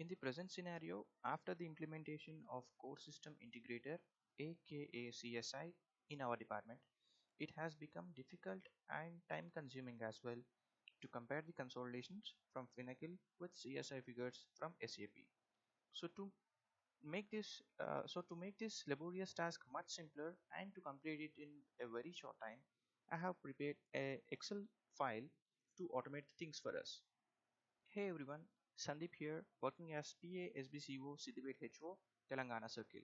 In the present scenario, after the implementation of Core System Integrator aka CSI in our department, it has become difficult and time consuming as well to compare the consolidations from Finacle with CSI figures from SAP. So to make this laborious task much simpler and to complete it in a very short time, I have prepared a Excel file to automate things for us. Hey everyone, Sandeep here, working as PA SBCO Siddipet HO, Telangana Circle.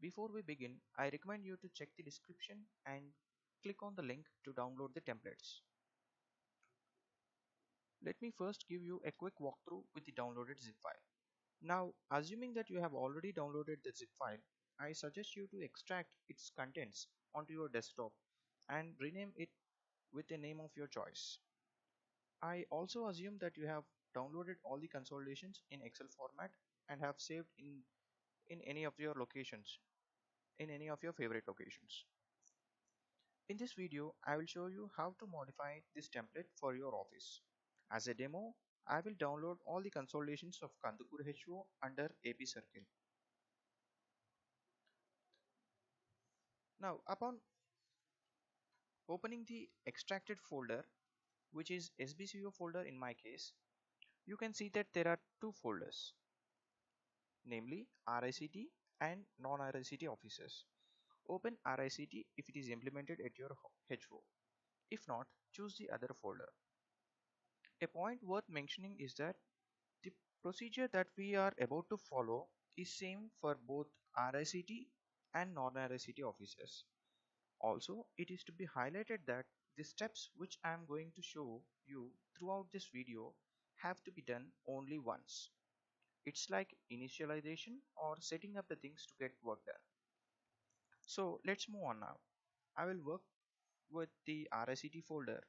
Before we begin, I recommend you to check the description and click on the link to download the templates. Let me first give you a quick walkthrough with the downloaded zip file. Now, assuming that you have already downloaded the zip file, I suggest you to extract its contents onto your desktop and rename it with a name of your choice. I also assume that you have downloaded all the consolidations in Excel format and have saved in any of your locations, in any of your favorite locations. In this video, I will show you how to modify this template for your office. As a demo, I will download all the consolidations of Kandakur HO under AP Circle. Now, upon opening the extracted folder, which is SBCO folder in my case, you can see that there are two folders, namely RICT and non-RICT offices. Open RICT if it is implemented at your HO. If not, choose the other folder. A point worth mentioning is that the procedure that we are about to follow is same for both RICT and non-RICT offices. Also, it is to be highlighted that the steps which I am going to show you throughout this video have to be done only once. It's like initialization or setting up the things to get work done. So let's move on now. I will work with the RICT folder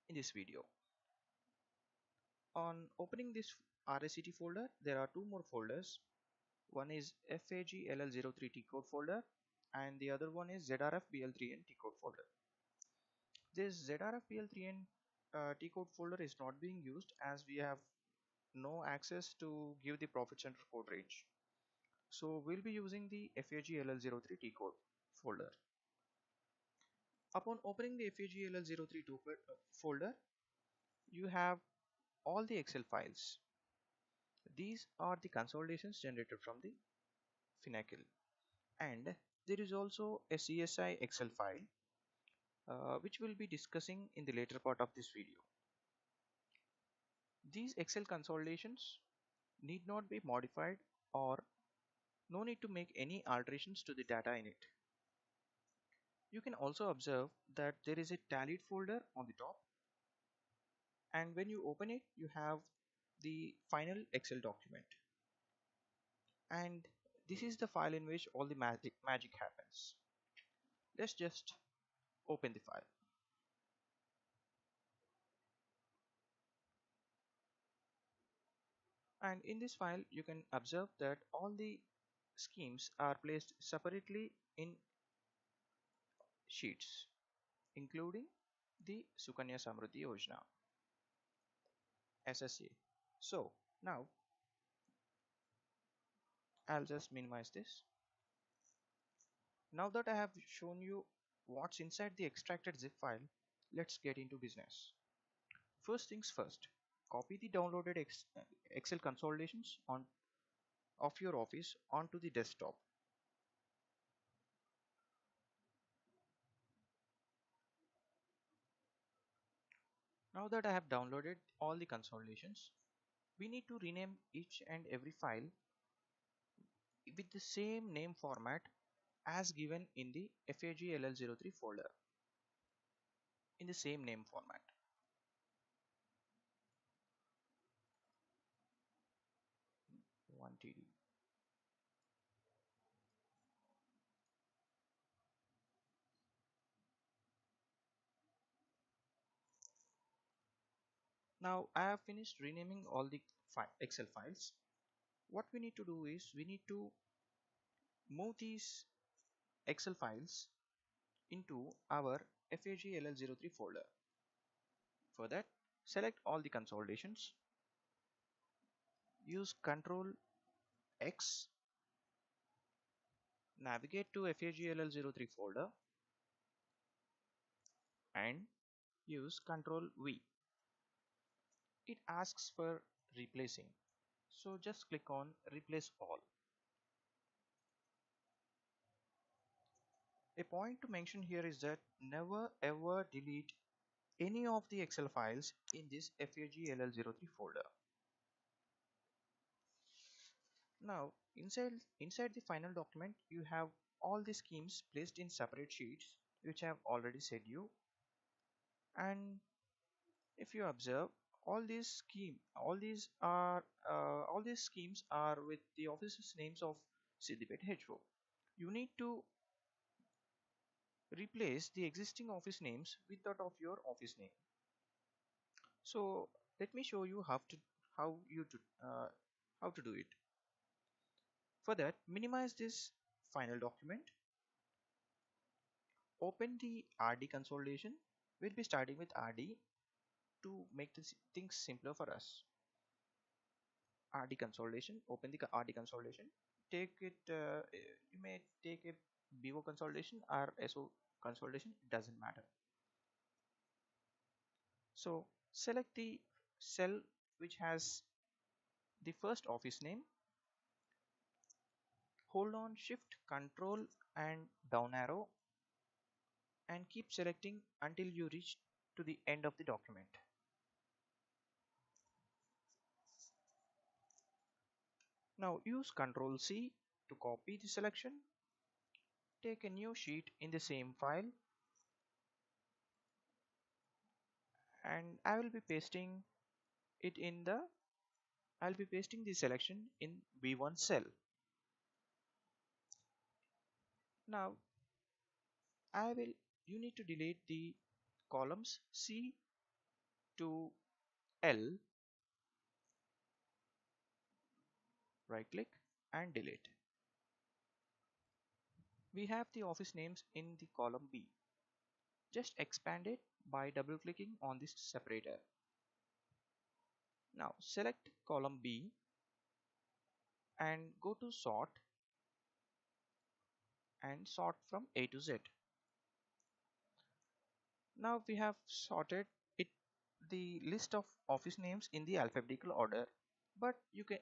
in this video. On opening this RICT folder, there are two more folders. One is FAGLL03 T-code folder and the other one is ZRFBL3N T-code folder. This ZRFBL3N T-code folder is not being used as we have no access to give the profit center code range. So we'll be using the FAGLL03 T-code folder. Upon opening the FAGLL03 folder, you have all the Excel files. These are the consolidations generated from the Finacle, and there is also a CSI Excel file which we'll be discussing in the later part of this video. These Excel consolidations need not be modified or no need to make any alterations to the data in it. You can also observe that there is a tallied folder on the top, and when you open it you have the final Excel document, and this is the file in which all the magic happens. Let's just open the file. And in this file you can observe that all the schemes are placed separately in sheets, including the Sukanya Samruddhi Yojana SSA. So now I'll just minimize this. Now that I have shown you what's inside the extracted zip file, let's get into business. First things first, copy the downloaded Excel consolidations of your office onto the desktop. Now that I have downloaded all the consolidations, we need to rename each and every file with the same name format as given in the FAGLL03 folder, in the same name format. One TD. Now I have finished renaming all the Excel files. What we need to do is we need to move these Excel files into our FAGLL03 folder. For that, select all the consolidations, use Control X, navigate to FAGLL03 folder and use Control V. It asks for replacing, so just click on replace all. A point to mention here is that never ever delete any of the Excel files in this FAGLL03 folder. Now inside the final document you have all the schemes placed in separate sheets, which I have already said you. And if you observe, all these schemes are with the offices names of Siddipet HO. You need to replace the existing office names with that of your office name. So let me show you how you to how to do it. For that, minimize this final document, open the RD consolidation. We'll be starting with RD to make this things simpler for us. RD consolidation, open the RD consolidation. Take it, you may take a BO consolidation or SO consolidation, it doesn't matter. So select the cell which has the first office name, hold on shift control and down arrow and keep selecting until you reach to the end of the document. Now use Ctrl C to copy the selection, take a new sheet in the same file, and I'll be pasting the selection in B1 cell. Now you need to delete the columns C to L, right click and delete. We have the office names in the column B. Just expand it by double clicking on this separator. Now select column B and go to sort and sort from A to Z. Now we have sorted it, the list of office names in the alphabetical order, but you can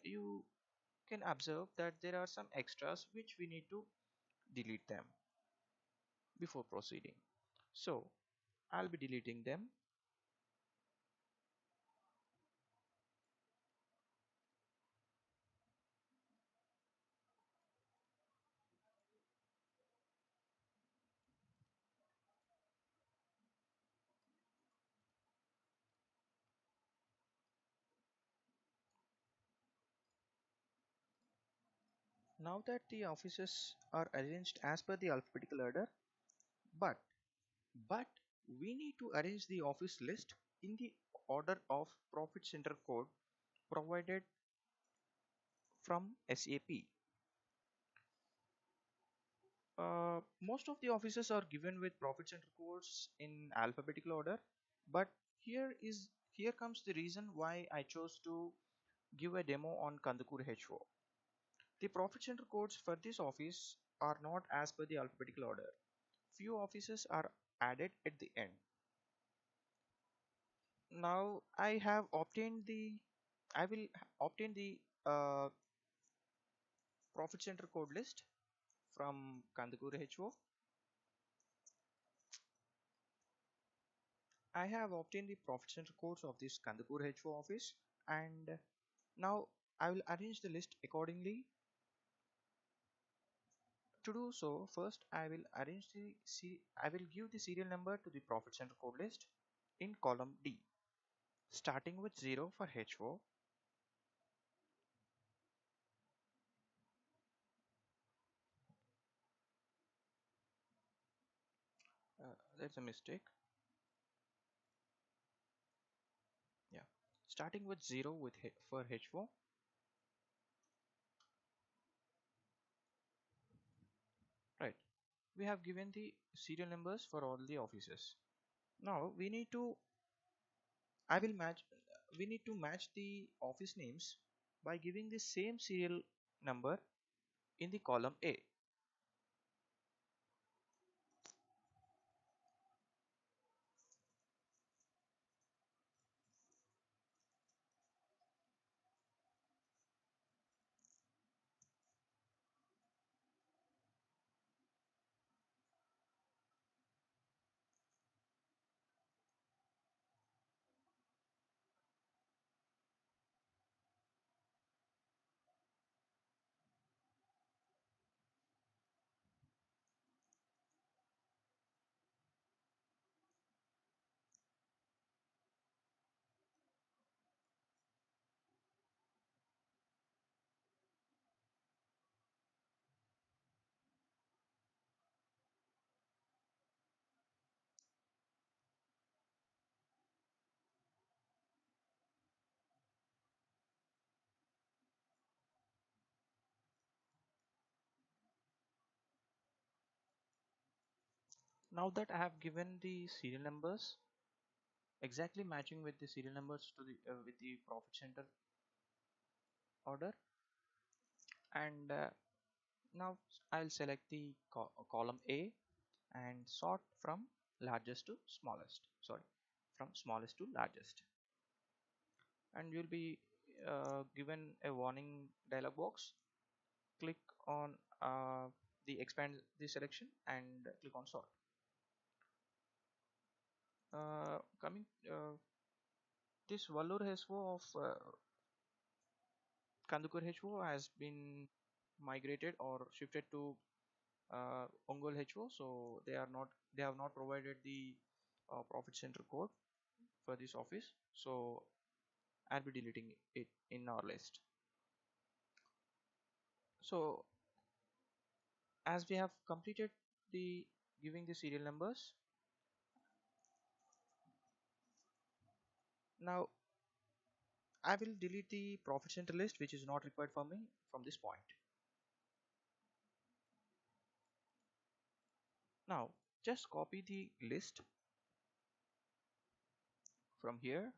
observe that there are some extras which we need to delete them before proceeding. So I'll be deleting them. Now that the offices are arranged as per the alphabetical order, but but we need to arrange the office list in the order of profit center code provided from SAP. Most of the offices are given with profit center codes in alphabetical order, but here comes the reason why I chose to give a demo on Kandakur HO. The profit center codes for this office are not as per the alphabetical order. Few offices are added at the end. Now I will obtain the profit center code list from Kandakur HO. I have obtained the profit center codes of this Kandakur HO office, and now I will arrange the list accordingly. To do so, first I will give the serial number to the profit center code list in column D, starting with 0 for HO. That's a mistake. Yeah, starting with 0 for HO. Right. We have given the serial numbers for all the offices. Now we need to match the office names by giving the same serial number in the column A. Now that I have given the serial numbers exactly matching with the serial numbers to the with the profit center order, and now I'll select the column A and sort from largest to smallest, sorry, from smallest to largest, and you'll be given a warning dialog box. Click on the expand the selection and click on sort. Coming this Vallur HO of Kandukur HO has been migrated or shifted to Ongol HO, so they have not provided the profit center code for this office, so I'll be deleting it in our list. So as we have completed the giving the serial numbers, now I will delete the profit center list which is not required for me from this point. Now just copy the list from here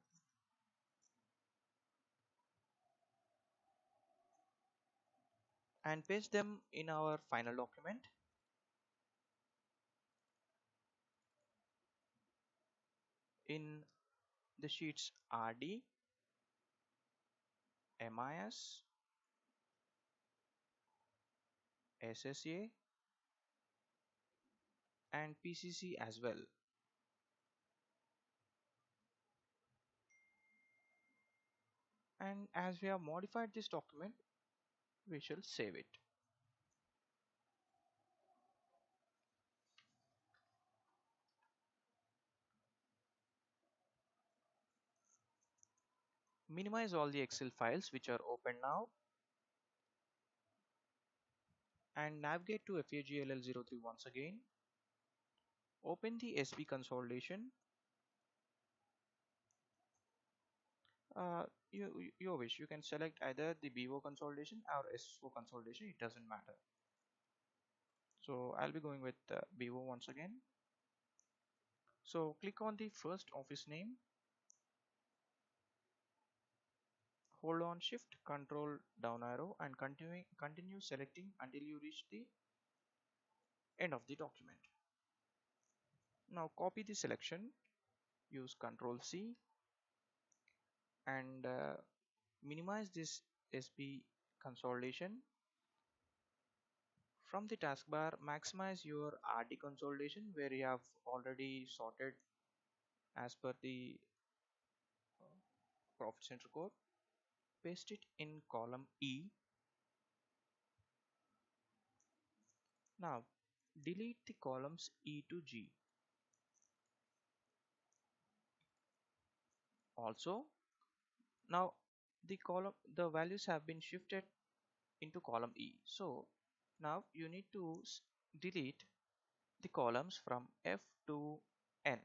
and paste them in our final document. In the sheets RD, MIS, SSA and PCC as well. And as we have modified this document, we shall save it. Minimize all the Excel files which are open now and navigate to FAGLL03 once again. Open the SB consolidation. Your wish, you can select either the BO consolidation or SO consolidation, it doesn't matter. So I'll be going with BO once again. So click on the first office name, hold on shift control down arrow and continue selecting until you reach the end of the document. Now copy the selection, use Ctrl C and minimize this SB consolidation. From the taskbar, maximize your RD consolidation where you have already sorted as per the profit center code. Paste it in column E. Now delete the columns E to G. Also, now the values have been shifted into column E. So now you need to delete the columns from F to N.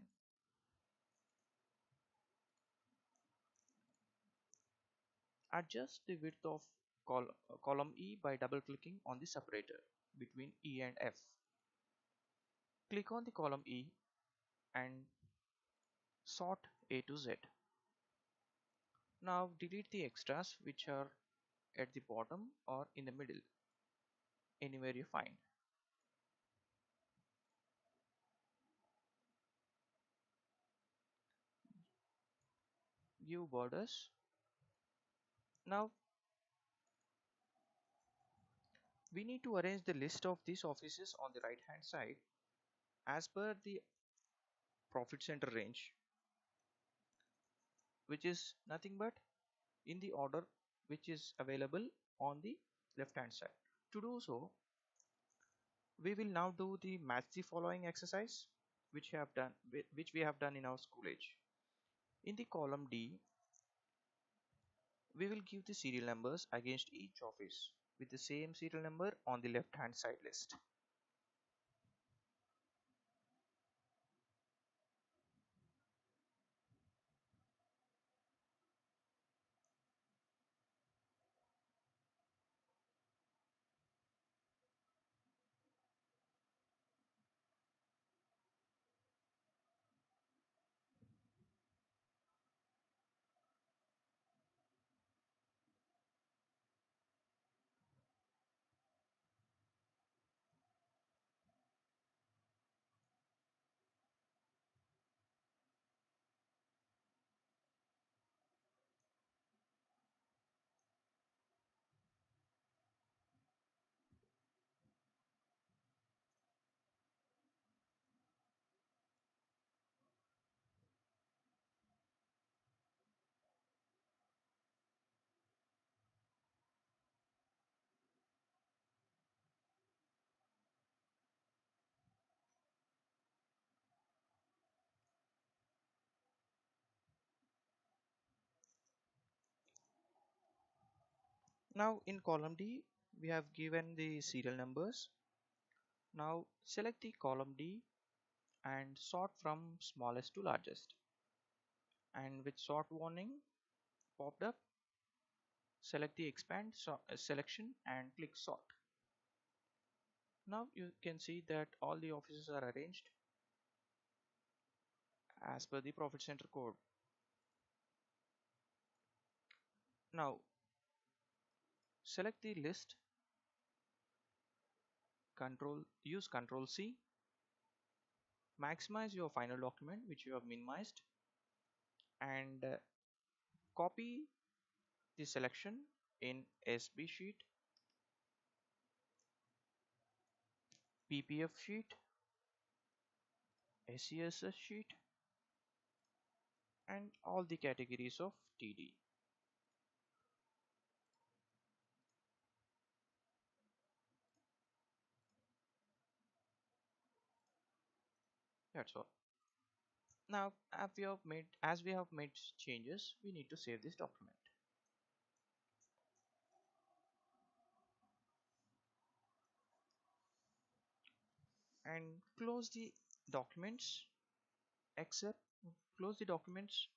Adjust the width of column E by double clicking on the separator between E and F. Click on the column E and sort A to Z. Now delete the extras which are at the bottom or in the middle, anywhere you find. Give borders. Now we need to arrange the list of these offices on the right hand side as per the profit center range, which is nothing but in the order which is available on the left hand side. To do so, we will now do the match the following exercise which we have done in our school age. In the column D, we will give the serial numbers against each office with the same serial number on the left hand side list. Now in column D, we have given the serial numbers. Now select the column D and sort from smallest to largest. And with sort warning popped up, select the expand selection and click sort. Now you can see that all the offices are arranged as per the profit center code. Now select the list, use Control C, maximize your final document which you have minimized, and copy the selection in SB sheet, PPF sheet, SCSS sheet, and all the categories of TD. That's all. Now as we have made changes, we need to save this document and documents except close the documents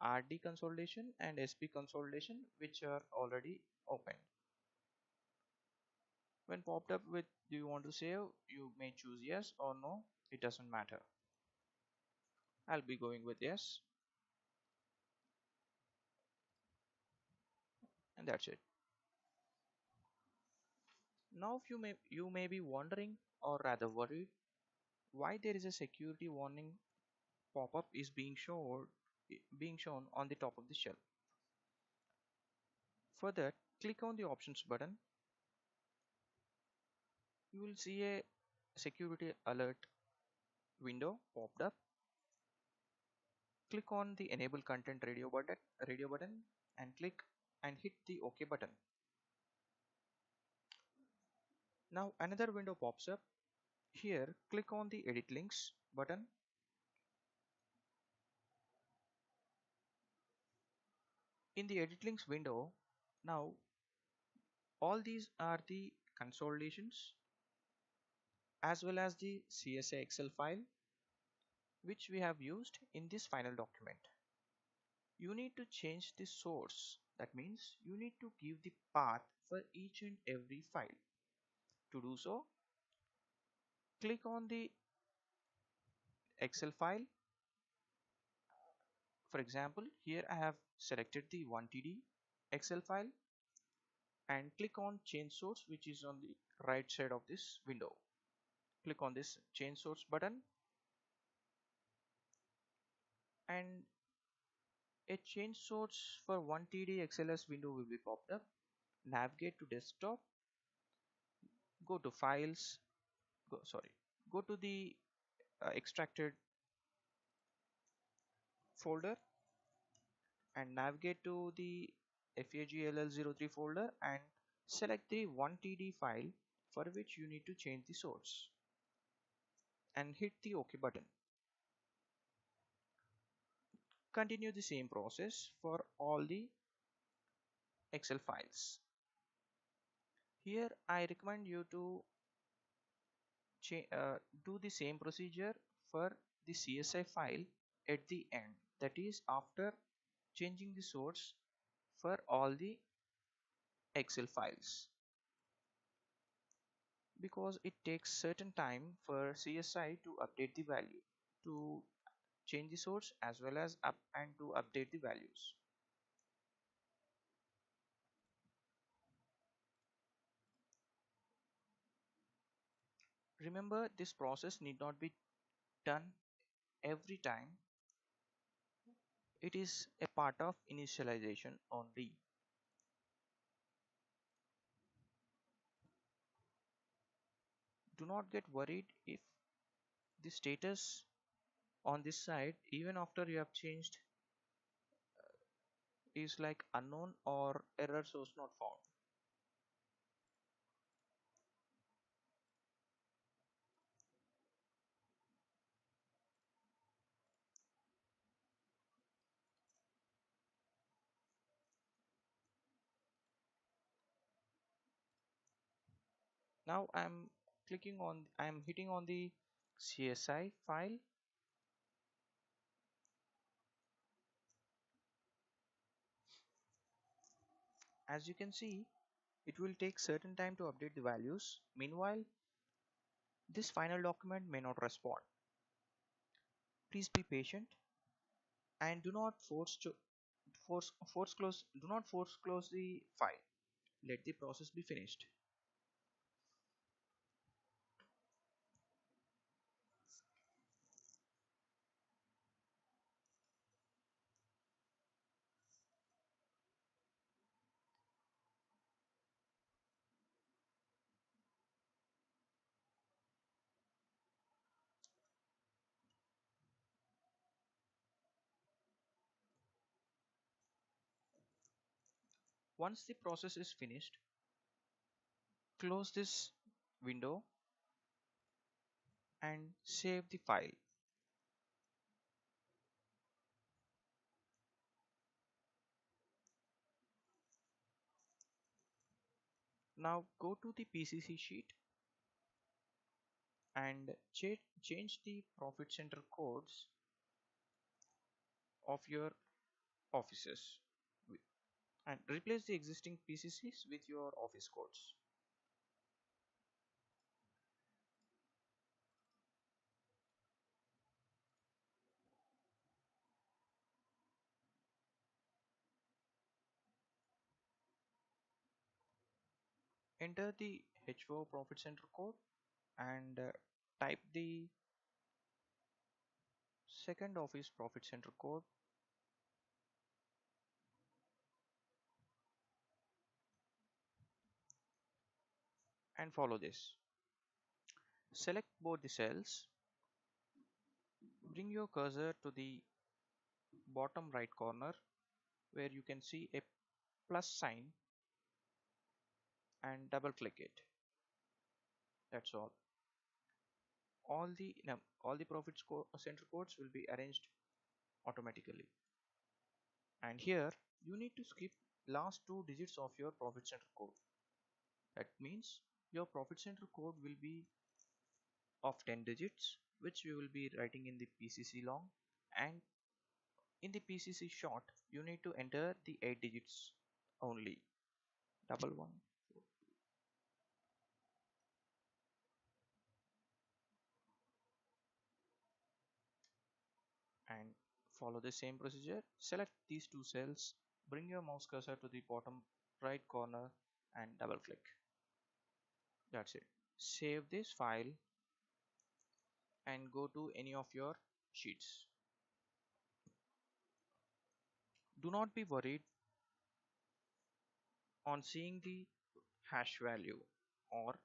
RD consolidation and SP consolidation which are already open. When popped up with do you want to save, you may choose yes or no, it doesn't matter. I'll be going with yes, and that's it. Now if you may be wondering or rather worried why there is a security warning pop-up is being shown on the top of the shelf. For that, click on the options button. You will see a security alert window popped up. Click on the enable content radio button and click and hit the OK button. Now another window pops up. Here click on the edit links button. In the edit links window, now all these are the consolidations as well as the CSI Excel file which we have used in this final document. You need to change the source. That means you need to give the path for each and every file. To do so, click on the Excel file. For example, here I have selected the 1TD Excel file. and click on change source, which is on the right side of this window. Click on this change source button, and a change source for 1TD XLS window will be popped up. Navigate to desktop, go to files, go to the extracted folder and navigate to the FAGLL03 folder and select the 1TD file for which you need to change the source and hit the OK button. Continue the same process for all the Excel files. Here I recommend you to do the same procedure for the CSI file at the end, that is after changing the source for all the Excel files, because it takes certain time for CSI to update the value, to change the source as well as up and to update the values. Remember, this process need not be done every time. It is a part of initialization only. Do not get worried if the status on this side, even after you have changed, is like unknown or error source not found. Now I'm hitting on the CSI file. As you can see, it will take certain time to update the values. Meanwhile, this final document may not respond. Please be patient and do not force close the file. Let the process be finished. Once the process is finished, close this window and save the file. Now go to the PCC sheet and change the profit center codes of your offices and replace the existing PCCs with your office codes. Enter the H4 profit center code and type the second office profit center code and follow this. Select both the cells, bring your cursor to the bottom right corner where you can see a plus sign and double click it. That's all. All the center codes will be arranged automatically. And here you need to skip last two digits of your profit center code. That means your profit center code will be of 10 digits, which we will be writing in the PCC long, and in the PCC short you need to enter the 8 digits only, double one. And follow the same procedure. Select these two cells, bring your mouse cursor to the bottom right corner and double click. That's it. Save this file and go to any of your sheets. Do not be worried on seeing the hash value or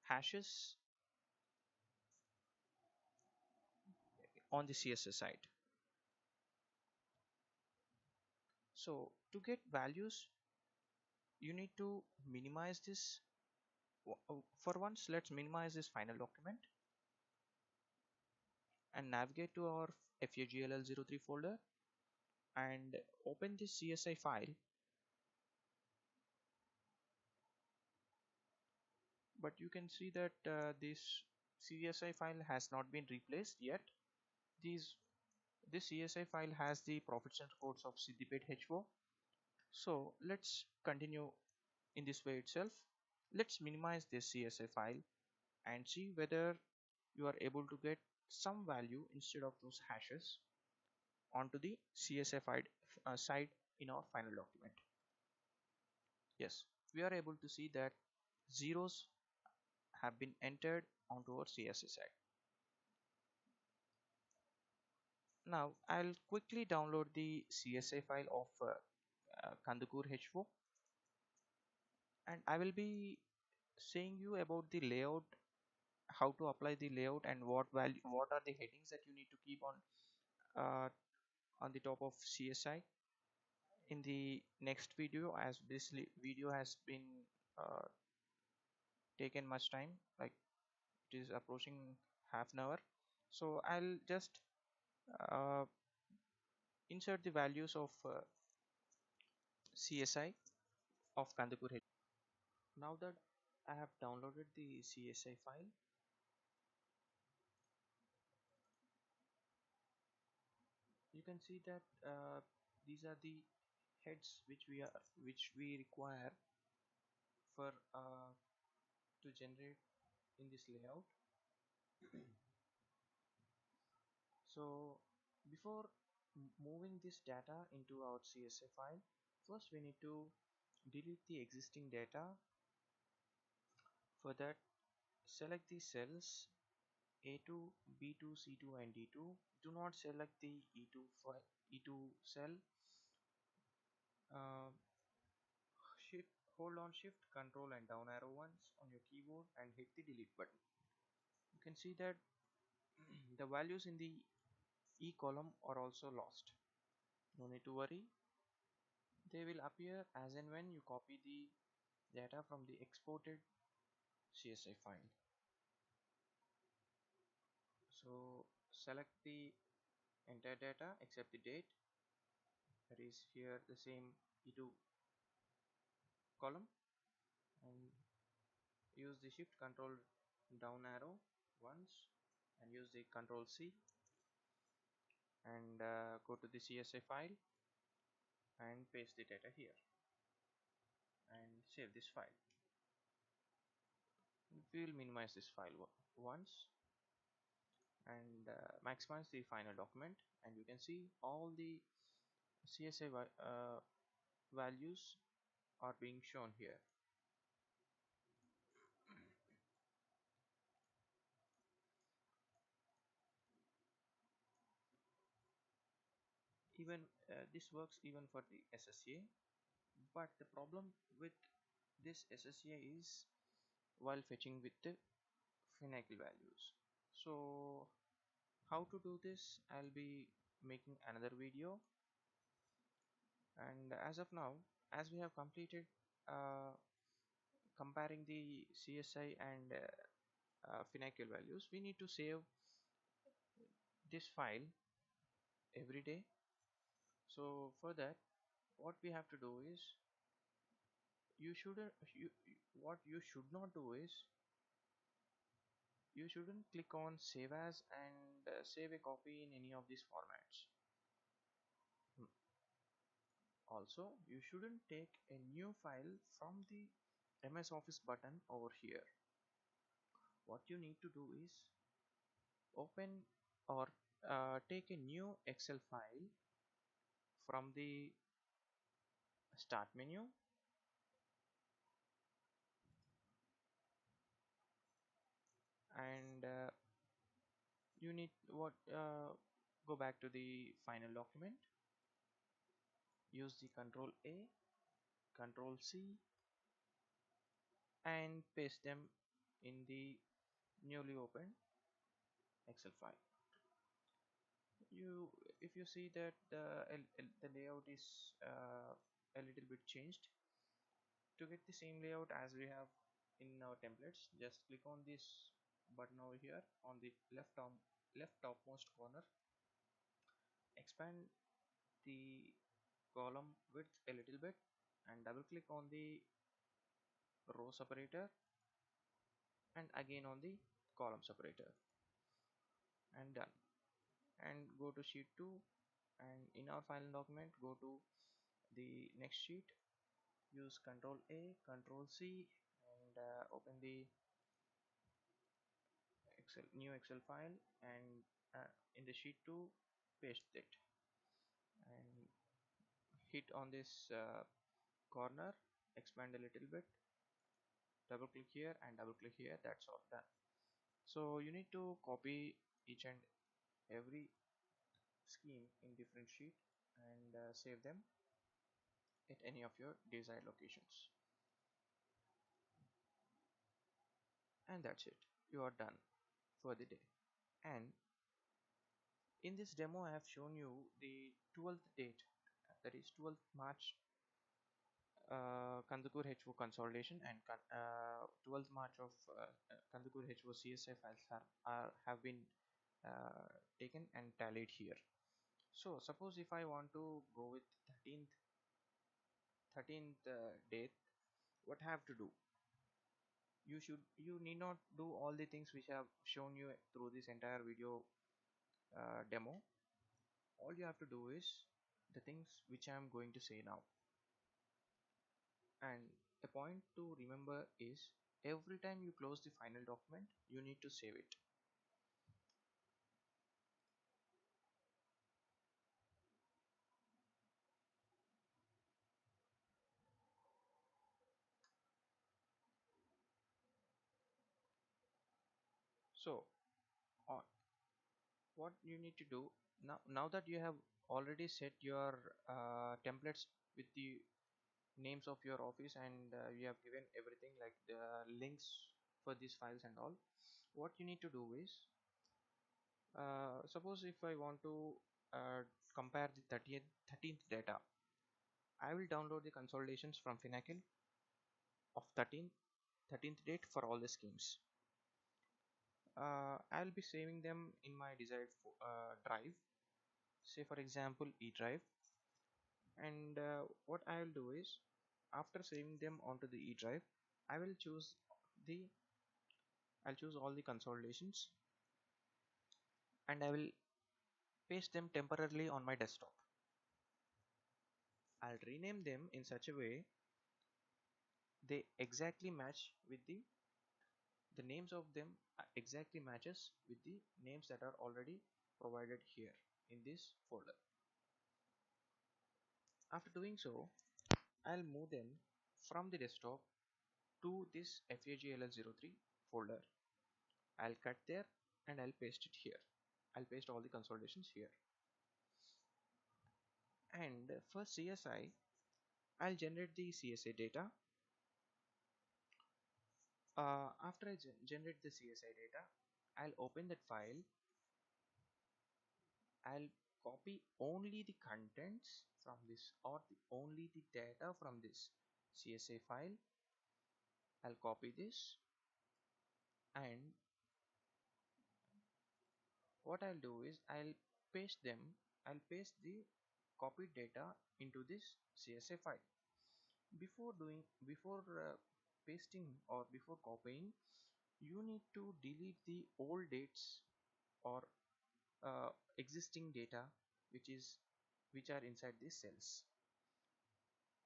hashes on the CSS side. So to get values, you need to minimize this. For once, let's minimize this final document and navigate to our FAGLL03 folder and open this CSI file. But you can see that this CSI file has not been replaced yet. This CSI file has the profit center codes of Siddipet HO. So let's continue in this way itself. Let's minimize this CSI file and see whether you are able to get some value instead of those hashes onto the CSI side in our final document. Yes, we are able to see that zeros have been entered onto our CSI side. Now I'll quickly download the CSI file of Kandakur HO, and I will be saying you about the layout, how to apply the layout, and what are the headings that you need to keep on the top of CSI in the next video, as this video has been uh, taken much time, like it is approaching half an hour. So I'll just uh, insert the values of CSI of Kandakur HO. Now that I have downloaded the CSI file, you can see that these are the heads which we require for to generate in this layout. So before moving this data into our CSV file, first we need to delete the existing data. For that, select the cells A2, B2, C2 and D2. Do not select the E2 cell. Uh, Hold on Shift, Control and down arrow once on your keyboard and hit the delete button. You can see that the values in the E column are also lost. No need to worry, they will appear as and when you copy the data from the exported CSI file. So select the entire data except the date, that is here the same E2 column, and use the Shift Control down arrow once and use the Control C and go to the CSI file and paste the data here and save this file. We will minimize this file once and maximize the final document, and you can see all the CSI values are being shown here. Even this works even for the SSA, but the problem with this SSA is while fetching with the Finacle values. So how to do this, I'll be making another video. And as of now, as we have completed uh, comparing the CSI and Finacle values, we need to save this file every day. So for that, what we have to do is, you shouldn't you what you should not do is, you shouldn't click on save as and save a copy in any of these formats. Also, you shouldn't take a new file from the MS Office button over here. What you need to do is open or take a new Excel file from the start menu and you need what go back to the final document, use the Control A, Control C, and paste them in the newly opened Excel file. If you see that the layout is a little bit changed, to get the same layout as we have in our templates, just click on this button over here on the left topmost corner, expand the column width a little bit, and double click on the row separator, and again on the column separator, and done. And go to sheet 2, and in our final document go to the next sheet, use Control A, Control C, and open the new Excel file, and in the sheet 2 paste it, and hit on this corner, expand a little bit, double click here and double click here. That's all done. So you need to copy each and every scheme in different sheet and save them at any of your desired locations, and that's it. You are done for the day. And in this demo I have shown you the 12th date, that is 12th March Kandakur HO consolidation, and 12th March of Kandakur HO CSI files have been taken and tallied here. So suppose if I want to go with 13th date, what I have to do? You need not do all the things which I have shown you through this entire video demo. All you have to do is the things which I am going to say now. And a point to remember is, every time you close the final document, you need to save it. So what you need to do now that you have already set your templates with the names of your office, and you have given everything like the links for these files and all, what you need to do is, suppose if I want to compare the 13th data, I will download the consolidations from Finacle of 13th date for all the schemes. I'll be saving them in my desired drive, say for example E drive, and what I will do is, after saving them onto the E drive, I will choose the I'll choose all the consolidations, and I will paste them temporarily on my desktop. I'll rename them in such a way they exactly match with the names of them exactly matches with the names that are already provided here in this folder. After doing so, I'll move them from the desktop to this FAGLL03 folder. I'll cut there and I'll paste it here. I'll paste all the consolidations here. And for CSI, I'll generate the CSI data. After I generate the CSI data, I'll open that file. I'll copy only the contents from this, or only the data from this CSI file. I'll copy this, and what I'll do is I'll paste the copied data into this CSI file. Before pasting or before copying, you need to delete the old dates or existing data which are inside these cells.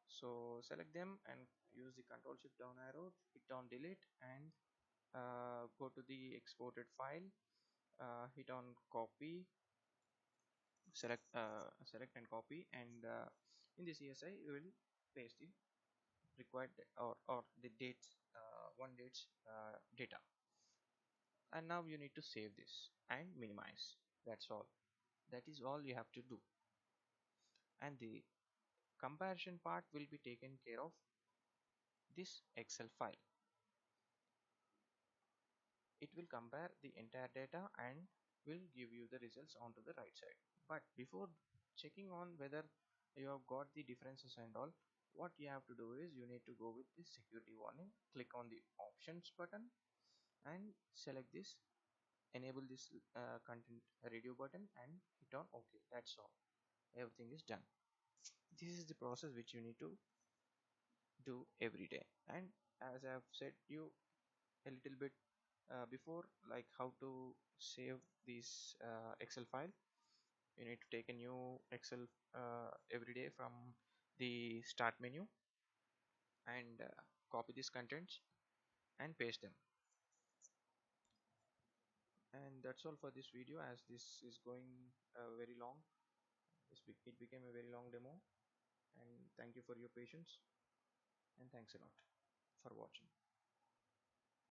So select them and use the Control Shift down arrow, hit on delete, and go to the exported file, hit on copy, select and copy, and in the CSI you will paste the required or the dates one dates data. and now you need to save this and minimize. That's all. That is all you have to do, and the comparison part will be taken care of this Excel file. It will compare the entire data and will give you the results onto the right side. But before checking on whether you have got the differences and all, what you have to do is you need to go with this security warning, click on the options button and select this, enable this content radio button and hit on OK. That's all. Everything is done. This is the process which you need to do every day. And as I have said you a little bit before, like how to save this Excel file, you need to take a new Excel every day from the start menu and copy these contents and paste them. And that's all for this video, as this is going very long. It became a very long demo, and thank you for your patience, and thanks a lot for watching.